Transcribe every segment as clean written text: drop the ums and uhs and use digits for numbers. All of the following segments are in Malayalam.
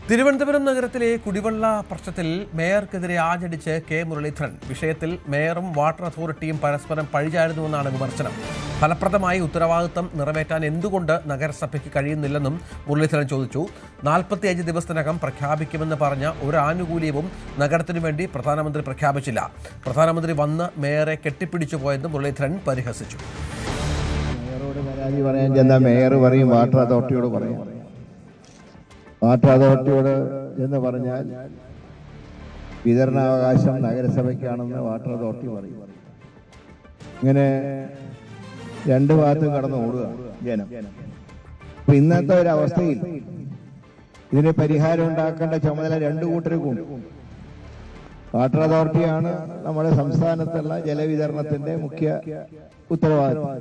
തിരുവനന്തപുരം നഗരത്തിലെ കുടിവെള്ള പ്രശ്നത്തിൽ മേയർക്കെതിരെ ആഞ്ഞടിച്ച് കെ മുരളീധരൻ. വിഷയത്തിൽ മേയറും വാട്ടർ അതോറിറ്റിയും പരസ്പരം പഴിചാരുന്നുവെന്നാണ് വിമർശനം. ഫലപ്രദമായി ഉത്തരവാദിത്തം നിറവേറ്റാൻ എന്തുകൊണ്ട് നഗരസഭയ്ക്ക് കഴിയുന്നില്ലെന്നും മുരളീധരൻ ചോദിച്ചു. 45 ദിവസത്തിനകം പ്രഖ്യാപിക്കുമെന്ന് പറഞ്ഞ ഒരു ആനുകൂല്യവും നഗരത്തിനു വേണ്ടി പ്രധാനമന്ത്രി പ്രഖ്യാപിച്ചില്ല. പ്രധാനമന്ത്രി വന്ന് മേയറെ കെട്ടിപ്പിടിച്ചു പോയെന്ന് മുരളീധരൻ പരിഹസിച്ചു. മേയറോട് പരാതി പറയാൻ ചെന്നാൽ മേയർ പറയും വാട്ടർ അതോറിറ്റിയോട് പറയും. വാട്ടർ അതോറിറ്റിയോട് എന്ന് പറഞ്ഞാൽ വിതരണാവകാശം നഗരസഭയ്ക്കാണെന്ന് വാട്ടർ അതോറിറ്റി പറയും. ഇങ്ങനെ രണ്ട് ഭാഗത്തും കടന്നു ഓടുക ജനം. അപ്പൊ ഇന്നത്തെ ഒരു അവസ്ഥയിൽ ഇതിന് പരിഹാരം ഉണ്ടാക്കേണ്ട ചുമതല രണ്ടു കൂട്ടർക്കും. വാട്ടർ അതോറിറ്റിയാണ് നമ്മുടെ സംസ്ഥാനത്തുള്ള ജലവിതരണത്തിന്റെ മുഖ്യ ഉത്തരവാദിത്വം.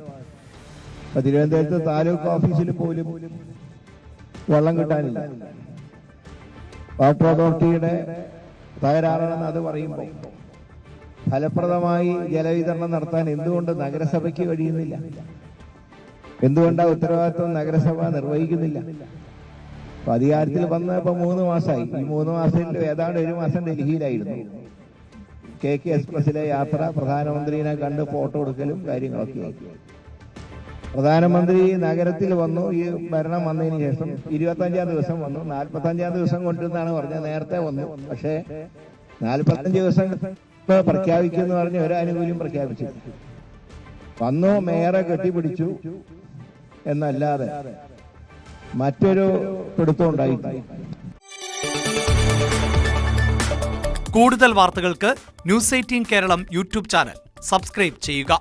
തിരുവനന്തപുരത്ത് താലൂക്ക് ഓഫീസിൽ പോലും വെള്ളം കിട്ടാനില്ല. വാട്ടർ അതോറിറ്റിയുടെ തകരാറാണെന്ന് അത് പറയുമ്പോൾ ഫലപ്രദമായി ജലവിതരണം നടത്താൻ എന്തുകൊണ്ട് നഗരസഭയ്ക്ക് കഴിയുന്നില്ല? എന്തുകൊണ്ട് ആ ഉത്തരവാദിത്വം നഗരസഭ നിർവഹിക്കുന്നില്ല? അപ്പൊ അധികാരത്തിൽ വന്ന് ഇപ്പൊ 3 മാസമായി. ഈ 3 മാസത്തിൽ ഏതാണ്ട് 1 മാസം ഡൽഹിയിലായിരുന്നു. KK എക്സ്പ്രസിലെ യാത്ര, പ്രധാനമന്ത്രിനെ കണ്ട് ഫോട്ടോ എടുക്കലും കാര്യങ്ങളൊക്കെ. പ്രധാനമന്ത്രി നഗരത്തിൽ വന്നു. ഈ ഭരണം വന്നതിന് ശേഷം 25-ാം ദിവസം വന്നു. 45-ാം ദിവസം കൊണ്ടുവന്നാണ് പറഞ്ഞത്. നേരത്തെ വന്നു. പക്ഷേ 45 ദിവസം പ്രഖ്യാപിക്കുമെന്ന് പറഞ്ഞ് ഒരു ആനുകൂല്യം പ്രഖ്യാപിച്ചു. വന്നു, മേയറെ കെട്ടിപ്പിടിച്ചു എന്നല്ലാതെ മറ്റൊരു പിടുത്തം ഉണ്ടായിട്ടില്ല. കൂടുതൽ വാർത്തകൾക്ക് News 18 Keralam YouTube channel subscribe ചെയ്യുക.